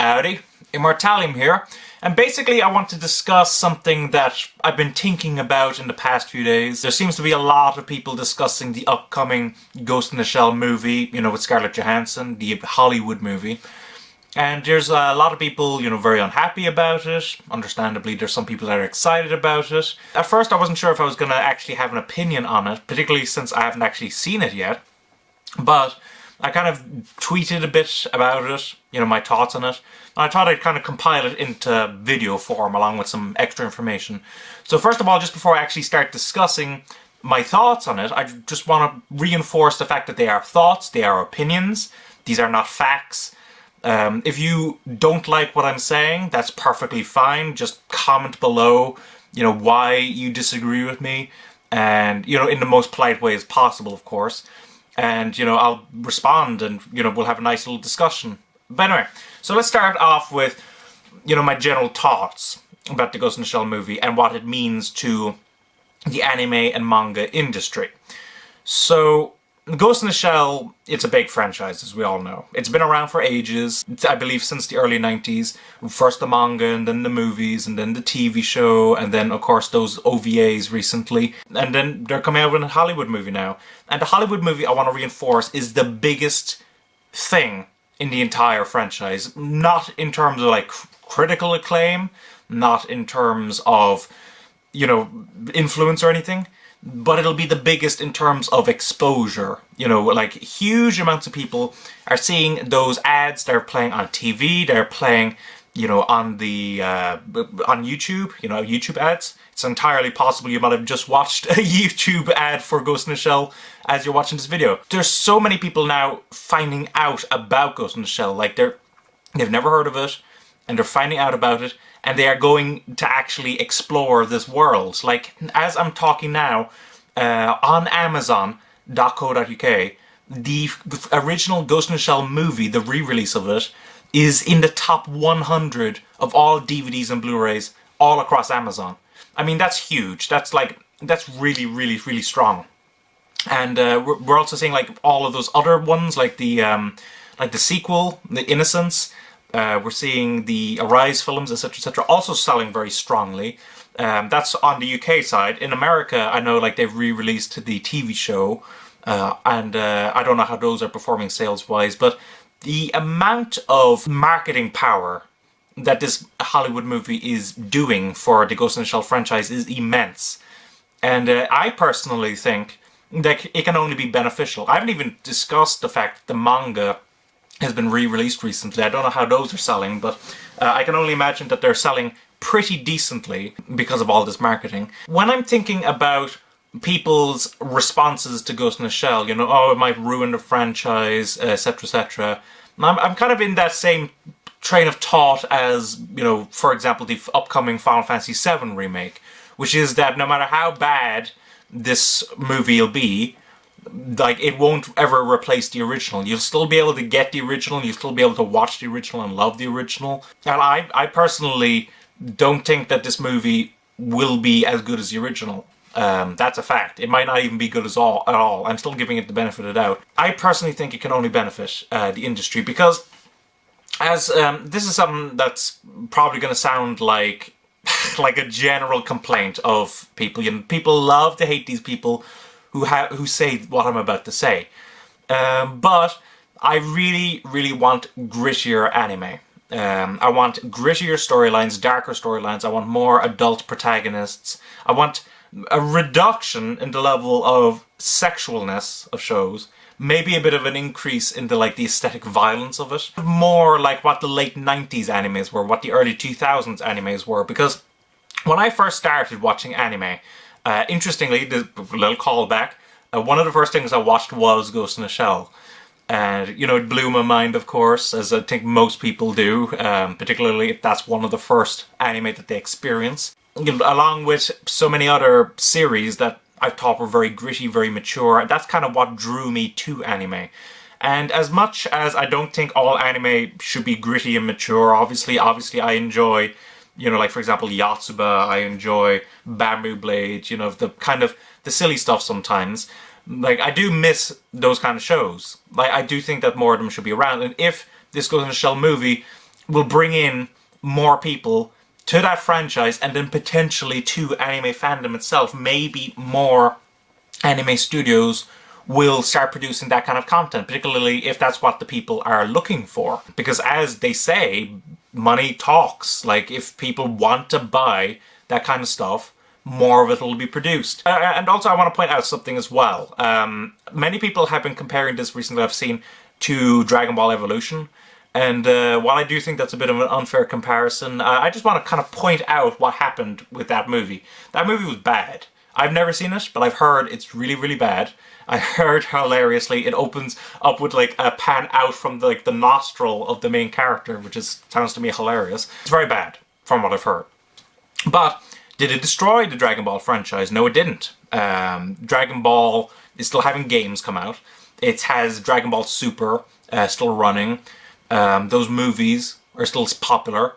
Howdy, Immortalium here, and basically I want to discuss something that I've been thinking about in the past few days. There seems to be a lot of people discussing the upcoming Ghost in the Shell movie, with Scarlett Johansson, the Hollywood movie. And there's a lot of people, very unhappy about it. Understandably, there's some people that are excited about it. At first I wasn't sure if I was going to actually have an opinion on it, particularly since I haven't actually seen it yet. But I kind of tweeted a bit about it, my thoughts on it. And I thought I'd kind of compile it into video form along with some extra information. So first of all, just before I actually start discussing my thoughts on it, I just want to reinforce the fact that they are thoughts, they are opinions, these are not facts. If you don't like what I'm saying, that's perfectly fine. Just comment below, why you disagree with me. And, in the most polite way as possible, of course. And, I'll respond and, we'll have a nice little discussion. But anyway, so let's start off with, my general thoughts about the Ghost in the Shell movie and what it means to the anime and manga industry. So, Ghost in the Shell, it's a big franchise, as we all know. It's been around for ages, I believe since the early 90s. First the manga, and then the movies, and then the TV show, and then, of course, those OVAs recently. And then they're coming out with a Hollywood movie now. And the Hollywood movie, I want to reinforce, is the biggest thing in the entire franchise. Not in terms of, critical acclaim, not in terms of, influence or anything. But it'll be the biggest in terms of exposure. Huge amounts of people are seeing those ads. They're playing on TV. They're playing, on the on YouTube. YouTube ads. It's entirely possible you might have just watched a YouTube ad for Ghost in the Shell as you're watching this video. There's so many people now finding out about Ghost in the Shell. They've never heard of it, and they're finding out about it. And they are going to actually explore this world. As I'm talking now, on Amazon.co.uk, the original Ghost in the Shell movie, the re-release of it, is in the top 100 of all DVDs and Blu-rays all across Amazon. I mean, that's huge. That's really, really, really strong. And we're also seeing all of those other ones, the sequel, The Innocents. We're seeing the Arise films, etc., etc., also selling very strongly. That's on the UK side. In America, I know they've re-released the TV show, and I don't know how those are performing sales-wise, but the amount of marketing power that this Hollywood movie is doing for the Ghost in the Shell franchise is immense. And I personally think that it can only be beneficial. I haven't even discussed the fact that the manga has been re-released recently. I don't know how those are selling, but I can only imagine that they're selling pretty decently because of all this marketing. When I'm thinking about people's responses to Ghost in the Shell, it might ruin the franchise, etc., etc., I'm kind of in that same train of thought as, for example, the upcoming Final Fantasy VII remake, which is that no matter how bad this movie will be, it won't ever replace the original. You'll still be able to get the original, you'll still be able to watch the original and love the original. And I personally don't think that this movie will be as good as the original. That's a fact. It might not even be good at all. I'm still giving it the benefit of the doubt. I personally think it can only benefit the industry because as this is something that's probably going to sound like a general complaint of people. People love to hate these people who say what I'm about to say. But I really, really want grittier anime. I want grittier storylines, darker storylines. I want more adult protagonists. I want a reduction in the level of sexualness of shows. Maybe a bit of an increase in the aesthetic violence of it. More like what the late 90s animes were, what the early 2000s animes were. Because when I first started watching anime, interestingly, the little callback, one of the first things I watched was Ghost in the Shell. And, it blew my mind, of course, as I think most people do, particularly if that's one of the first anime that they experience. Along with so many other series that I thought were very gritty, very mature, and that's kind of what drew me to anime. And as much as I don't think all anime should be gritty and mature, obviously I enjoy, for example, Yotsuba, I enjoy Bamboo Blade, the silly stuff sometimes. I do miss those kind of shows. I do think that more of them should be around. And if this Ghost in the Shell movie will bring in more people to that franchise, and then potentially to anime fandom itself. Maybe more anime studios will start producing that kind of content, particularly if that's what the people are looking for. Because as they say, money talks. Like, if people want to buy that kind of stuff, more of it will be produced. And also I want to point out something as well. Many people have been comparing this recently, I've seen, to Dragon Ball Evolution. And while I do think that's a bit of an unfair comparison, I just want to kind of point out what happened with that movie. That movie was bad. I've never seen it, but I've heard it's really, really bad. I heard, hilariously, it opens up with like a pan out from the nostril of the main character, which sounds to me hilarious. It's very bad, from what I've heard. But did it destroy the Dragon Ball franchise? No, it didn't. Dragon Ball is still having games come out. It has Dragon Ball Super still running. Those movies are still popular.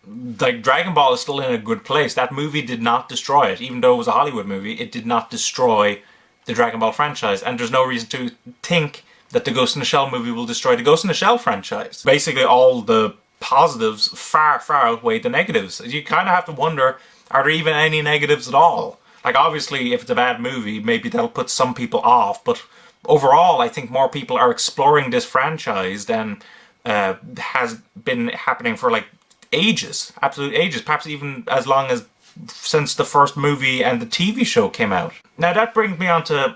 Like, Dragon Ball is still in a good place. That movie did not destroy it. Even though it was a Hollywood movie, it did not destroy the Dragon Ball franchise. And there's no reason to think that the Ghost in the Shell movie will destroy the Ghost in the Shell franchise. Basically, all the positives far, far outweigh the negatives. You kind of have to wonder, are there even any negatives at all? Like, obviously, if it's a bad movie, maybe that'll put some people off. But overall, I think more people are exploring this franchise than has been happening for like ages, absolute ages, perhaps even as long as since the first movie and the TV show came out. Now that brings me on to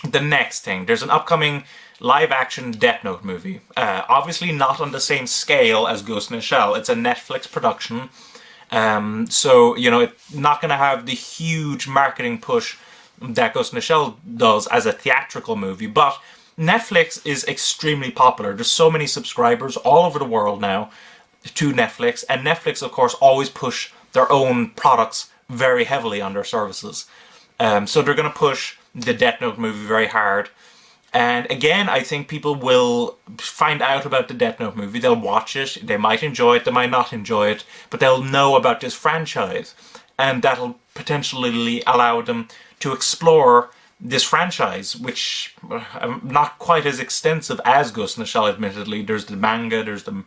the next thing. There's an upcoming live-action Death Note movie. Obviously not on the same scale as Ghost in the Shell. It's a Netflix production, so you know, it's not going to have the huge marketing push that Ghost in the Shell does as a theatrical movie, but Netflix is extremely popular. There's so many subscribers all over the world now to Netflix, and Netflix, of course, always push their own products very heavily on their services. So they're going to push the Death Note movie very hard. And again, I think people will find out about the Death Note movie. They'll watch it. They might enjoy it. They might not enjoy it. But they'll know about this franchise. And that'll potentially allow them to explore this franchise, which not quite as extensive as Ghost in the Shell, admittedly. There's the manga, there's the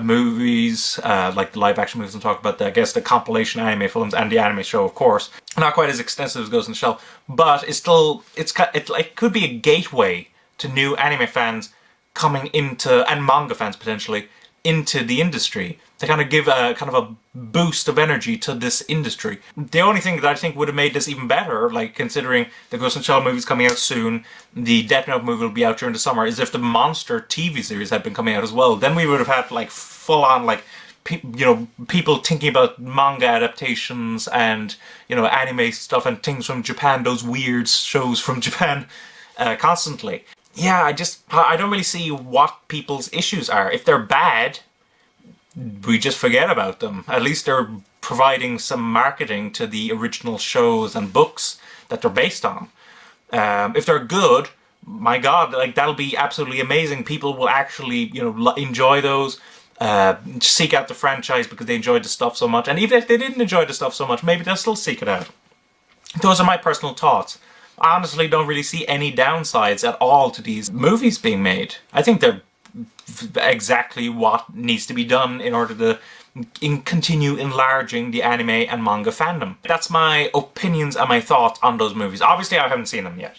movies, like the live-action movies I'm talking about, I guess the compilation anime films, and the anime show, of course. Not quite as extensive as Ghost in the Shell, but it's still, it could be a gateway to new anime fans coming into, and manga fans potentially, into the industry, to kind of give a kind of a boost of energy to this industry. The only thing that I think would have made this even better, like considering the Ghost in the Shell movie is coming out soon, the Death Note movie will be out during the summer, is if the Monster TV series had been coming out as well. Then we would have had like full-on like people thinking about manga adaptations and, you know, anime stuff and things from Japan, those weird shows from Japan, constantly. Yeah, I don't really see what people's issues are. If they're bad, we just forget about them. At least they're providing some marketing to the original shows and books that they're based on. If they're good, my God, like, that'll be absolutely amazing. People will actually, you know, enjoy those, seek out the franchise because they enjoyed the stuff so much. And even if they didn't enjoy the stuff so much, maybe they'll still seek it out. Those are my personal thoughts. I honestly don't really see any downsides at all to these movies being made. I think they're exactly what needs to be done in order to continue enlarging the anime and manga fandom. That's my opinions and my thoughts on those movies. Obviously, I haven't seen them yet.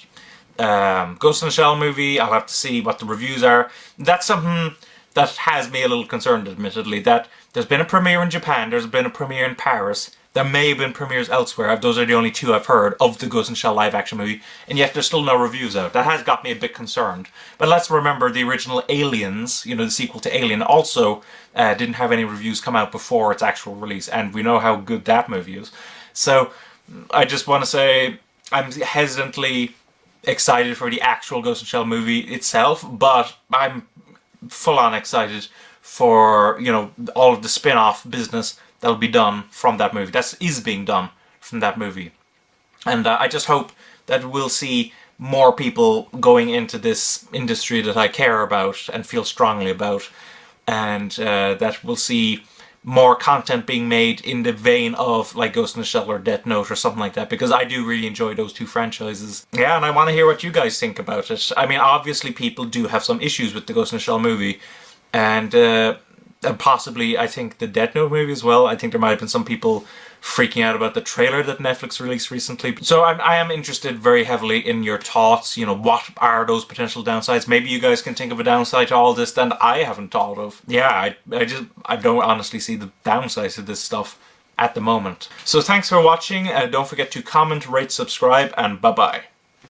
Ghost in the Shell movie, I'll have to see what the reviews are. That's something that has me a little concerned, admittedly, that there's been a premiere in Japan, there's been a premiere in Paris, there may have been premieres elsewhere. Those are the only two I've heard of the Ghost in the Shell live-action movie, and yet there's still no reviews out. That has got me a bit concerned. But let's remember the original Aliens, you know, the sequel to Alien, also didn't have any reviews come out before its actual release, and we know how good that movie is. So, I just want to say, I'm hesitantly excited for the actual Ghost in the Shell movie itself, but I'm full-on excited for, you know, all of the spin-off business that'll be done from that movie. That is being done from that movie. And I just hope that we'll see more people going into this industry that I care about and feel strongly about, and that we'll see more content being made in the vein of like Ghost in the Shell or Death Note or something like that, because I do really enjoy those two franchises. Yeah, and I want to hear what you guys think about it. I mean, obviously people do have some issues with the Ghost in the Shell movie, and And possibly, I think, the Death Note movie as well. I think there might have been some people freaking out about the trailer that Netflix released recently. So I am interested very heavily in your thoughts. You know, what are those potential downsides? Maybe you guys can think of a downside to all this that I haven't thought of. Yeah, I don't honestly see the downsides to this stuff at the moment. So thanks for watching. Don't forget to comment, rate, subscribe, and bye-bye.